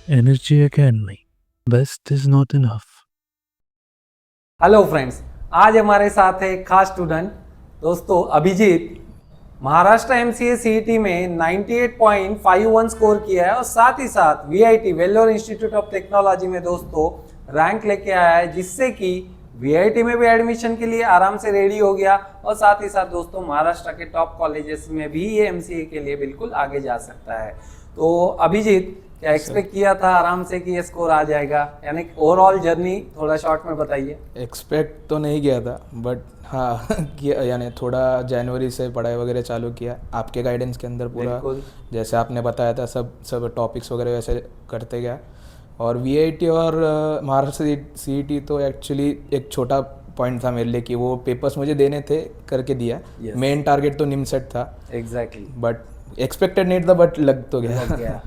Energy Academy. Best is not enough. Hello friends, आज हमारे साथ है एक खास स्टूडेंट दोस्तों अभिजीत। महाराष्ट्र एमसीए सीईटी में 98.51 स्कोर किया है और साथ ही साथ VIT Vellore institute of technology में दोस्तों रैंक लेके आया है, जिससे कि वीआईटी में भी एडमिशन के लिए आराम से रेडी हो गया और साथ ही साथ दोस्तों महाराष्ट्र के टॉप कॉलेजेस में भी ये एमसीए के लिए बिल्कुल आगे जा सकता है। तो अभिजीत, क्या एक्सपेक्ट किया था आराम से कि ये स्कोर आ जाएगा? यानी ओवरऑल जर्नी थोड़ा शॉर्ट में बताइए। एक्सपेक्ट तो नहीं किया था, बट हाँ किया, यानी थोड़ा जनवरी से पढ़ाई वगैरह चालू किया आपके गाइडेंस के अंदर पूरा, जैसे आपने बताया था सब टॉपिक्स वगैरह वैसे करते गया। और वीआईटी और महाराष्ट्र सीईटी तो एक्चुअली एक छोटा पॉइंट था मेरे लिए कि वो पेपर्स मुझे देने थे, करके दिया। मेन टारगेट तो निमसेट था एग्जैक्टली, बट एक्सपेक्टेड नहीं था, बट लग तो गया।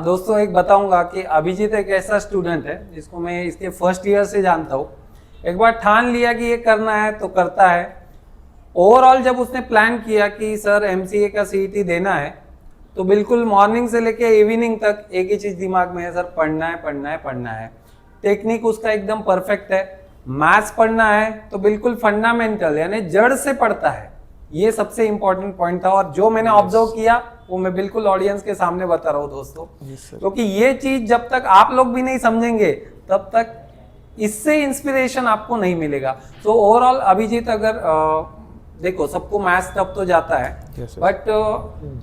दोस्तों एक बताऊंगा कि अभिजीत एक ऐसा स्टूडेंट है जिसको मैं इसके फर्स्ट ईयर से जानता हूँ। एक बार ठान लिया कि ये करना है तो करता है। ओवरऑल जब उसने प्लान किया कि सर एमसीए का सीईटी देना है, तो बिल्कुल मॉर्निंग से लेके इवनिंग तक एक ही चीज दिमाग में है, सर पढ़ना है पढ़ना है पढ़ना है। टेक्निक उसका एकदम परफेक्ट है। मैथ्स पढ़ना है तो बिल्कुल फंडामेंटल यानी जड़ से पढ़ता है। ये सबसे इंपॉर्टेंट पॉइंट था और जो मैंने ऑब्जर्व किया वो मैं बिल्कुल ऑडियंस के सामने बता रहा हूँ दोस्तों, क्योंकि ये चीज जब तक आप लोग भी नहीं समझेंगे तब तक इससे इंस्पिरेशन आपको नहीं मिलेगा। तो ओवरऑल अभिजीत, अगर देखो सबको मैथ्स टफ तो जाता है, बट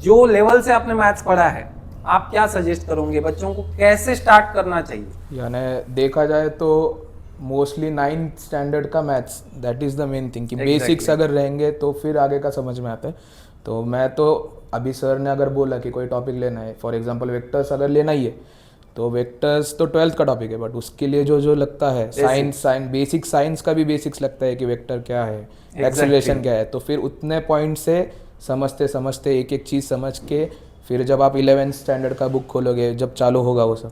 जो लेवल से आपने मैथ्स पढ़ा है, आप क्या सजेस्ट करोगे बच्चों को कैसे स्टार्ट करना चाहिए? यानी देखा जाए तो मोस्टली 9th स्टैंडर्ड का maths, that is the main thing कि बेसिक्स अगर रहेंगे तो फिर आगे का समझ में आता है। तो मैं तो अभी सर ने अगर बोला कि कोई टॉपिक लेना है, फॉर एग्जांपल वेक्टर्स अगर लेना ही है, तो वेक्टर्स तो 12th का टॉपिक है, बट उसके लिए जो जो लगता है साइंस बेसिक साइंस का भी बेसिक्स लगता है कि वेक्टर क्या है, एक्सेलरेशन क्या है। तो फिर उतने पॉइंट से समझते समझते एक एक चीज़ समझ के फिर जब आप 11th स्टैंडर्ड का बुक खोलोगे, जब चालू होगा वो सब,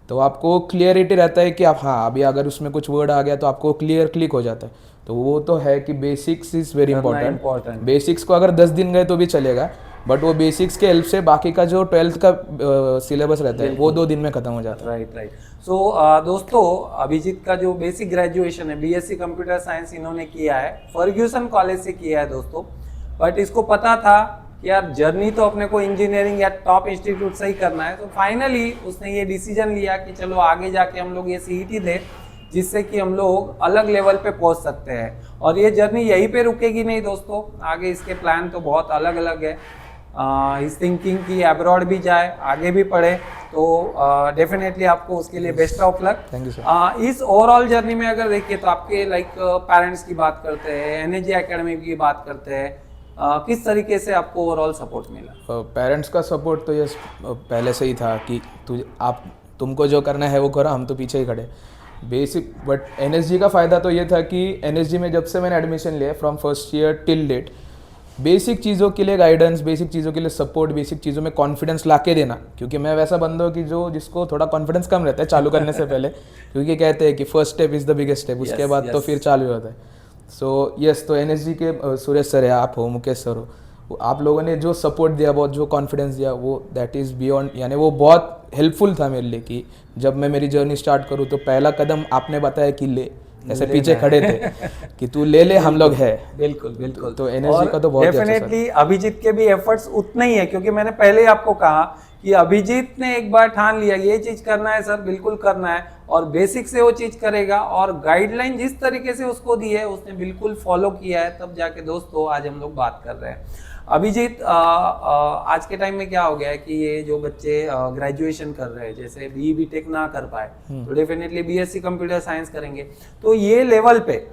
तो आपको क्लियरिटी रहता है कि आप हाँ अभी अगर उसमें कुछ वर्ड आ गया तो आपको क्लिक हो जाता है। तो वो तो है कि basics is very important. Basics को अगर 10 दिन गए तो भी चलेगा, बट वो बेसिक्स के हेल्प से बाकी का जो 12th का सिलेबस रहता है वो 2 दिन में खत्म हो जाता है। राइट। सो दोस्तों, अभिजीत का जो बेसिक ग्रेजुएशन है बीएससी कंप्यूटर साइंस इन्होंने किया है, फर्ग्यूसन कॉलेज से किया है दोस्तों। बट इसको पता था कि यार जर्नी तो अपने को इंजीनियरिंग या टॉप इंस्टीट्यूट से ही करना है, तो फाइनली उसने ये डिसीजन लिया कि चलो आगे जाके हम लोग ये सीईटी दें, जिससे कि हम लोग अलग लेवल पे पहुंच सकते हैं। और ये जर्नी यहीं पे रुकेगी नहीं दोस्तों, आगे इसके प्लान तो बहुत अलग अलग है। इस थिंकिंग की अब्रॉड भी जाए, आगे भी पढ़े, तो डेफिनेटली आपको उसके लिए best of luck. Thank you sir. इस ओवरऑल जर्नी में अगर देखिए तो आपके पेरेंट्स की बात करते हैं, एनएजी एकेडमी की बात करते हैं, किस तरीके से आपको ओवरऑल सपोर्ट मिला? पेरेंट्स का सपोर्ट तो ये पहले से ही था कि तुमको जो करना है वो करो, हम तो पीछे ही खड़े बेसिक। बट एनएसजी का फ़ायदा तो ये था कि एनएसजी में जब से मैंने एडमिशन लिया from first year till date, basic चीज़ों के लिए गाइडेंस, बेसिक चीज़ों के लिए सपोर्ट, बेसिक चीज़ों में कॉन्फिडेंस ला के देना। क्योंकि मैं वैसा बंदा हूँ कि जिसको थोड़ा कॉन्फिडेंस कम रहता है चालू करने से पहले, क्योंकि कहते हैं कि first step is the biggest step, उसके बाद तो फिर चालू होता है। सो यस, तो एनएसजी के सुरेश सर है, आप हो, मुकेश सर हो, आप लोगों ने जो सपोर्ट दिया, बहुत जो कॉन्फिडेंस दिया, वो दैट इज़ बियॉन्ड, यानी वो बहुत हेल्पफुल था मेरे लिए कि जब मैं मेरी जर्नी स्टार्ट करूँ तो पहला कदम आपने बताया कि ले, ऐसे पीछे खड़े थे कि तू ले हम लोग है। बिल्कुल। तो एनर्जी का तो बहुत डेफिनेटली अभिजीत के भी एफर्ट्स उतने ही है, क्योंकि मैंने पहले ही आपको कहा कि अभिजीत ने एक बार ठान लिया ये चीज करना है सर, बिल्कुल करना है, और बेसिक से वो चीज करेगा, और गाइडलाइन जिस तरीके से उसको दी है उसने बिल्कुल फॉलो किया है, तब जाके दोस्तों आज हम लोग बात कर रहे हैं। अभिजीत, आज के टाइम में क्या हो गया है कि ये जो बच्चे ग्रेजुएशन कर रहे हैं, जैसे बी टेक ना कर पाए तो डेफिनेटली बीएससी कंप्यूटर साइंस करेंगे, तो ये लेवल पे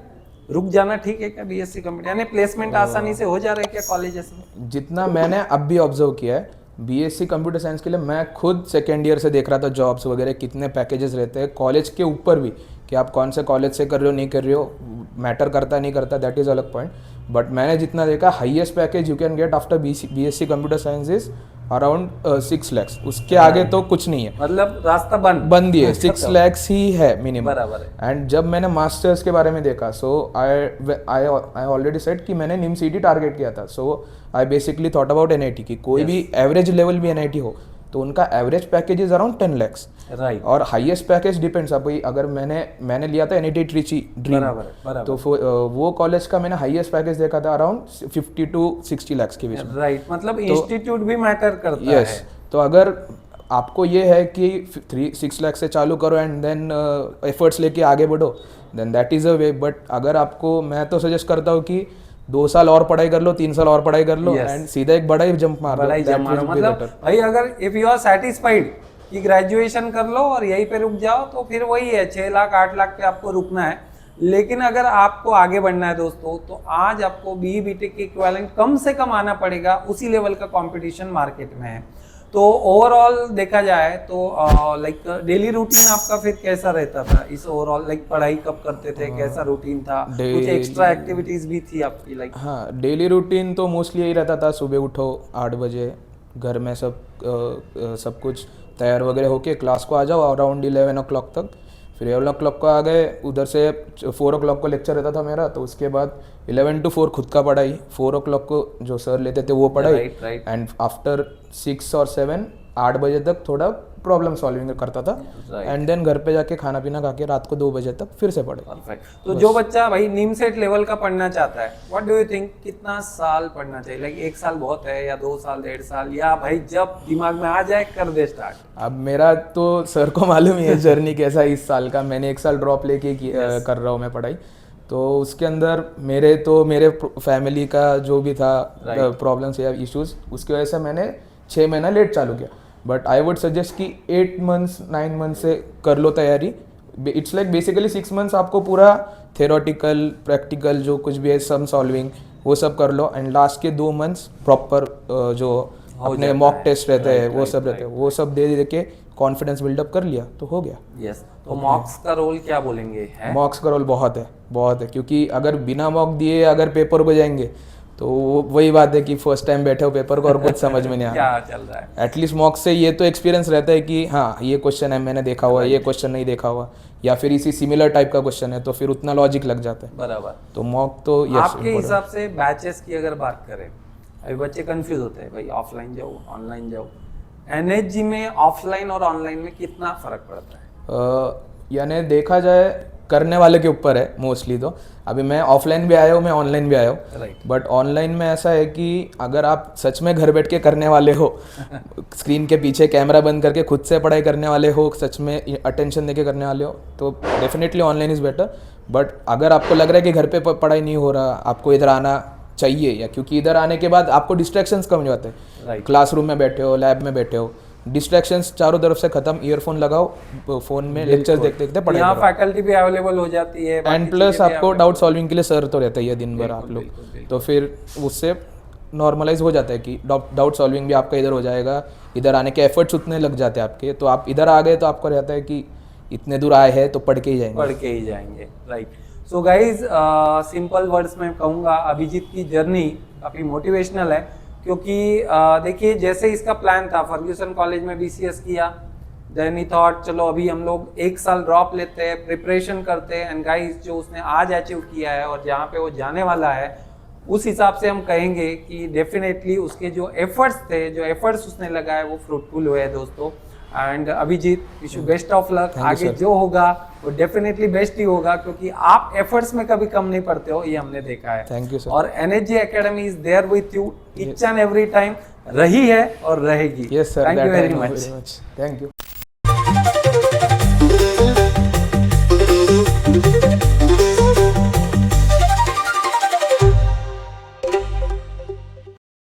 रुक जाना ठीक है क्या? बीएससी कंप्यूटर यानी प्लेसमेंट आसानी से हो जा रहा है क्या कॉलेजेस में? जितना मैंने अब भी ऑब्जर्व किया है, बीएससी कंप्यूटर साइंस के लिए मैं खुद सेकेंड ईयर से देख रहा था जॉब्स वगैरह, कितने पैकेजेस रहते हैं कॉलेज के ऊपर भी, कि आप कौन से कॉलेज से कर रहे हो नहीं कर रहे हो मैटर करता नहीं करता, दैट इज़ अलग पॉइंट। बट मैंने जितना देखा, highest package you can get after BSc computer science is around 6 lakhs, उसके आगे तो कुछ नहीं है, मतलब रास्ता बंद ही है। 6 lakhs ही है मिनिमम। बराबर है। एंड जब मैंने मास्टर्स के बारे में देखा, सो आई ऑलरेडी सेड कि मैंने निम सीटी टारगेट किया था। So I basically thought about NIT की कोई भी एवरेज लेवल भी एनआईटी हो तो उनका average package is around 10 lakhs। Right, और हाईएस्ट पैकेज डिपेंड्स। अब भाई अगर मैंने लिया था NIT ट्रिची ड्रीम, बराबर। तो वो कॉलेज का मैंने हाईएस्ट पैकेज देखा था अराउंड 50 to 60 lakhs के बीच में। राइट, मतलब इंस्टीट्यूट भी मैटर करता यस, है। तो अगर आपको ये है कि 6 लाख से चालू करो एंड देन एफर्ट्स लेके आगे बढ़ो, then that is a way. But अगर आपको, मैं तो सजेस्ट करता हूँ कि 2 साल और पढ़ाई कर लो, 3 साल और पढ़ाई कर लो एंड सीधा एक बड़ा ही जंप मार बड़ा ही दो। जंप मारो। मतलब भाई अगर इफ यू आर सेटिस्फाइड कि ग्रेजुएशन कर लो और यहीं पे रुक जाओ, तो फिर वही है 6 लाख 8 लाख पे आपको रुकना है। लेकिन अगर आपको आगे बढ़ना है दोस्तों, तो आज आपको BE BTech के इक्विवेलेंट कम से कम आना पड़ेगा, उसी लेवल का कंपटीशन मार्केट में है। तो ओवरऑल देखा जाए तो लाइक डेली रूटीन आपका फिर कैसा रहता था इस ओवरऑल, लाइक पढ़ाई कब करते थे, कैसा रूटीन था, कुछ एक्स्ट्रा एक्टिविटीज भी थी आपकी लाइक? हाँ, डेली रूटीन तो मोस्टली यही रहता था, सुबह उठो 8 बजे, घर में सब कुछ तैयार वगैरह होके क्लास को आ जाओ अराउंड 11 o'clock तक। फिर 11 o'clock को आ गए, उधर से 4 o'clock को लेक्चर रहता था मेरा, तो उसके बाद 11 to 4 खुद का पढ़ाई, 4 o'clock को जो सर लेते थे वो पढ़ाई, एंड आफ्टर 6 और 7 8 बजे तक थोड़ा प्रॉब्लम सॉल्विंग करता था, एंड देन घर पे जाके खाना पीना खा के रात को 2 बजे तक फिर से पढ़े। परफेक्ट। तो जो बच्चा भाई निमसेट लेवल का पढ़ना चाहता है, व्हाट डू यू थिंक कितना साल पढ़ना चाहिए? लाइक 1 साल बहुत है या 2 साल 1.5 साल, या भाई जब दिमाग में आ जाए कर दे स्टार्ट? अब मेरा तो सर को मालूम ही है जर्नी कैसा है इस साल का। मैंने 1 साल ड्रॉप लेके कर रहा हूँ मैं पढ़ाई, तो उसके अंदर मेरे फैमिली का जो भी था प्रॉब्लम्स या इश्यूज, उसकी वजह से मैंने 6 महीना लेट चालू किया। बट आई वुड सजेस्ट कि 8 months 9 months से कर लो तैयारी। इट्स लाइक बेसिकली 6 months आपको पूरा थेरोटिकल प्रैक्टिकल जो कुछ भी है सम सॉल्विंग वो सब कर लो, एंड लास्ट के 2 months प्रॉपर जो अपने मॉक टेस्ट रहते हैं वो सब रहते हैं, वो सब दे के कॉन्फिडेंस बिल्डअप कर लिया तो हो गया। यस, तो मॉक्स का रोल क्या बोलेंगे? मॉक्स का रोल बहुत है, क्योंकि अगर बिना मॉक दिए अगर पेपर को जाएंगे तो वही बात है कि फर्स्ट टाइम बैठे हो पेपर को और कुछ समझ में नहीं आ क्या चल रहा है। एटलीस्ट मॉक से ये तो एक्सपीरियंस रहता है कि हाँ ये क्वेश्चन है मैंने देखा हुआ, ये क्वेश्चन नहीं देखा हुआ, या फिर इसी सिमिलर टाइप का क्वेश्चन है, तो फिर उतना लॉजिक लग जाता है। बराबर। तो मॉक तो यस। आपके हिसाब से बैचेस की अगर बात करें, अभी बच्चे कंफ्यूज होते हैं भाई ऑफलाइन जाओ ऑनलाइन जाओ, NHG में ऑफलाइन और ऑनलाइन में कितना फर्क पड़ता है? यानी देखा जाए करने वाले के ऊपर है मोस्टली। तो अभी मैं ऑफलाइन भी आया हूँ, मैं ऑनलाइन भी आया हूँ, बट ऑनलाइन में ऐसा है कि अगर आप सच में घर बैठ के करने वाले हो स्क्रीन के पीछे कैमरा बंद करके खुद से पढ़ाई करने वाले हो, सच में अटेंशन देके करने वाले हो, तो definitely online is better. But अगर आपको लग रहा है कि घर पे पढ़ाई नहीं हो रहा, आपको इधर आना चाहिए, या क्योंकि इधर आने के बाद आपको डिस्ट्रैक्शंस कम हो जाते हैं। क्लासरूम में बैठे हो, लैब में बैठे हो, डिस्ट्रैक्शंस चारों तरफ से खत्म, ईयरफोन लगाओ, फोन में लेक्चर्स देखते देखते पढ़ाई यहाँ फैकल्टी भी अवेलेबल हो जाती है, एंड प्लस आपको डाउट सॉल्विंग के लिए सर तो रहता ही है दिन भर आप लोग, तो फिर उससे नॉर्मलाइज हो जाता है कि डाउट सॉल्विंग भी आपका इधर हो जाएगा, इधर आने के एफर्ट्स उतने लग जाते हैं आपके, तो आप इधर आ गए तो आपको रहता है कि इतने दूर आए हैं तो पढ़ के ही जाएंगे। Right. So guys simple words में कहूँगा, अभिजीत की जर्नी काफ़ी मोटिवेशनल है, क्योंकि देखिए जैसे इसका प्लान था, फर्ग्यूसन कॉलेज में BCS किया, देन ही थॉट चलो अभी हम लोग 1 साल ड्रॉप लेते हैं, प्रिपरेशन करते हैं, एंड गाइज जो उसने आज अचीव किया है और जहाँ पे वो जाने वाला है, उस हिसाब से हम कहेंगे कि डेफिनेटली उसके जो एफर्ट्स उसने लगाए वो फ्रूटफुल हुए हैं दोस्तों। And Abhijit, wish you best of luck. आगे जो होगा वो डेफिनेटली बेस्ट ही होगा, क्योंकि आप एफर्ट्स में कभी कम नहीं पड़ते हो, ये हमने देखा है। Thank you sir. और NHG academy is there with you each and every time, रही है और रहेगी। Yes sir, thank you very much. Thank you.